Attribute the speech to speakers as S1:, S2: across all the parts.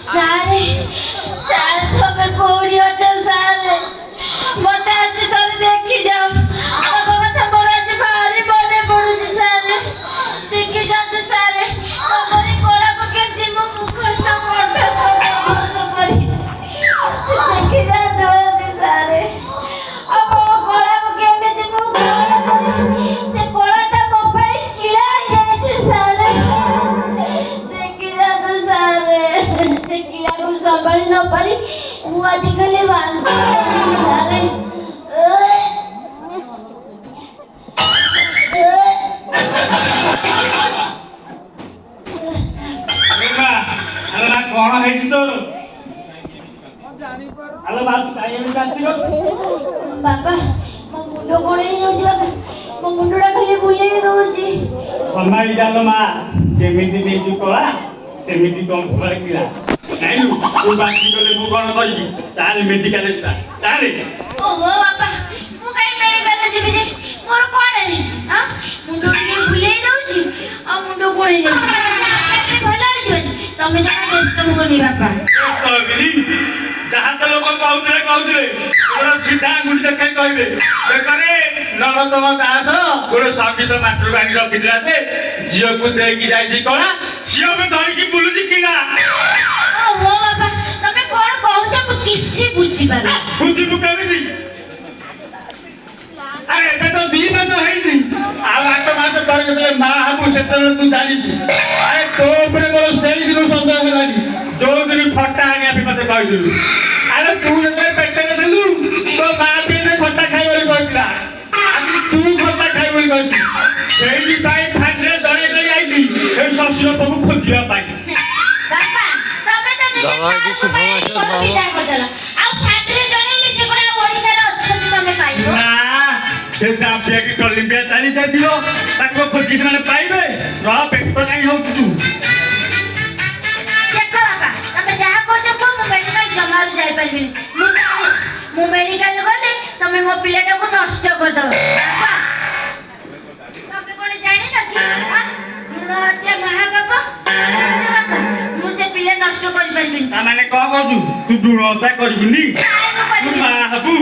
S1: सारे सारे तमे कोडी अछ सारे मते आज तोरे देखि जाओ तब कथा मोर आज भारी बने पडु सारे देखि जाओ सारे तमरी कोला को केमती मु मुखस्त पडबे तमरी देखि जाओ सारे अब कोला को केमती मु से कोलाटा को भाई किला जाय सारे देखि जाओ सारे से किला को संभाली न पारी मु आज खाली वांती सारे
S2: कौन है तोर हेलो बात काई में जानती हो
S1: बाबा मो मुंडो कोणे होजी बाबा मो मुंडोडा खाली बुले दोजी
S2: सम्माई जानो मा जेमिति देजु कोला सेमिति कम फल किला नाइलु तू बाकी गले मु कोन कहिबी चाल मेडिकल जा चाल
S1: ओहो बाबा मु काई मेडिकल जिबी जे मोर कोण हेछि हां मुंडो के बुले दोजी आ मुंडो कोणे हेछि भला होजनी तमे जमा व्यस्त होनी बाबा
S2: तो बिली जहां तो लोग कहउतरे तोरा सीधा गुडी देखे कहबे देखरे नरतम दास गोरे संगीत मातृवाणी रखिदिला से जियो को देकी जाईची कोला सियो में धरि की बुलुजी किला
S1: ओहो बाबा तमे कोन कहउछ मु किछि बुझी पारे
S2: बुझी मु केमिति अरे एबे तो 2 मास हेइची आ 8 मास पर के मा हबु सेतल तू जानी अरे तो ऊपर बोलो सेई दिन संदेह हेलानी जो दिन फटा आगे पे मते कहि दिलु अरे तू जते पेटे में देलु तो मा पे ने फटा खाइ बोली कहला आदि तू फटा खाइ बोली कहती सेई पाई फाटे दरे दे आइती ए ससुर प्रभु खोजिया पाई
S1: बाबा तमे त निजे सासु विदा करदला आ फाटरे जणेली से कोना ओडिसा रे अछन तमे पाइबो
S2: ना से जाबिया की कलिम्बिया चली जाय दियो ताको खोजी माने पाइबे र पेट काई हो तू
S1: देखो बाबा तमे जहा कोछ को मु मेडिकल जमाल जाय परबिन मु मेडिकल गले तमे मो पिलेटा को नष्ट कर दो बाबा तमे कोने जानि न कि हां ऋण हत्या महापाप मु से पिले नष्ट कर परबिन
S2: ता माने क कहजु तू दुणता करबिनी तू मा हबु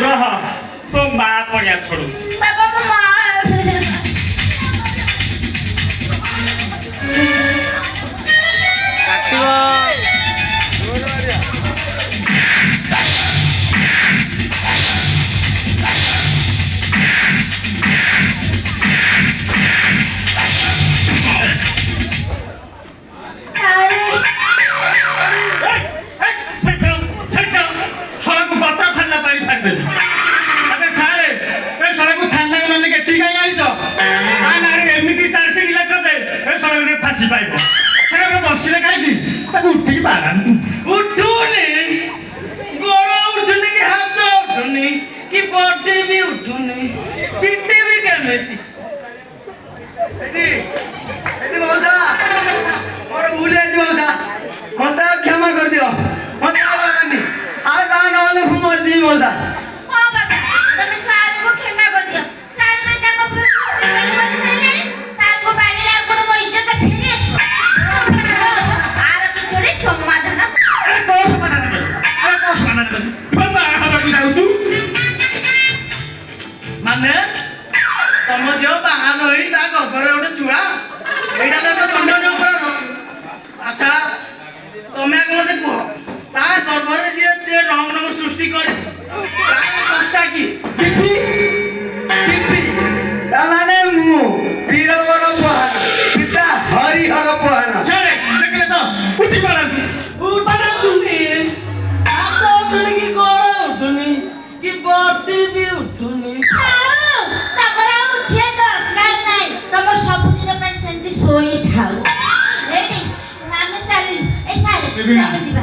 S2: रह तो मा पड़िया छोड़ू
S1: बाबा मो मां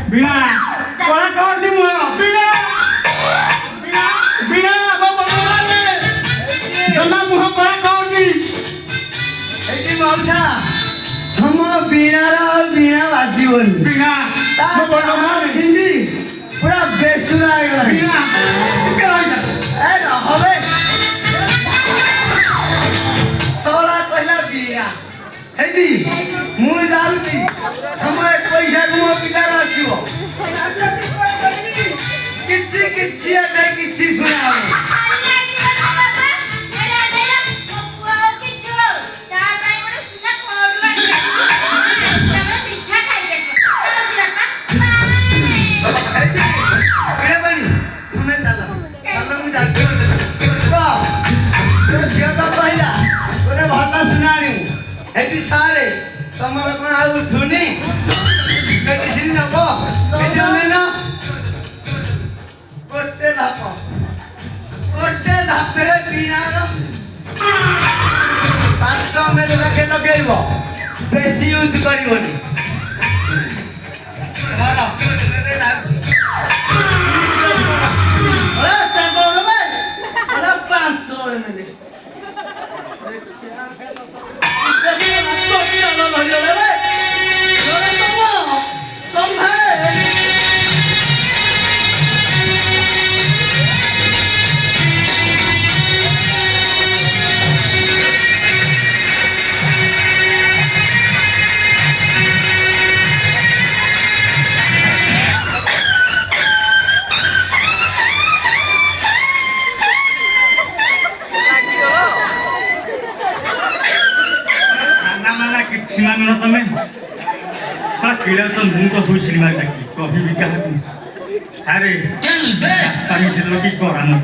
S2: बिना कोला कौन दी मो बिना बिना बिना बाबा बोले तना मुह कोला कौन दी
S3: एटी मौसा हम बिना रा बिना बाजी बोल
S2: बिना
S3: ता बोलो मार छिंदी पूरा बेसुरा गला
S2: बिना
S3: ए हवे सोला पहला बिना हेदी मु जाउती हम पैसा को पिटारा ଏଠି ସାରେ ତମର କଣ ଆଉ ଉଠୁନି ମେଡିସିନ ନବ ଭିଟାମିନ ଗୋଟେ ଧାପରେ ଦିନାର 500 ml ଲେଖେ ଲଗେଇବ ବେଶୀ ୟୁଜ କରିବନି
S2: सीमा तमें किड़ा तो मुँह को हुई सिनेमा डाकी कभी भी कहा अरे पानी दिलो की कोरा मत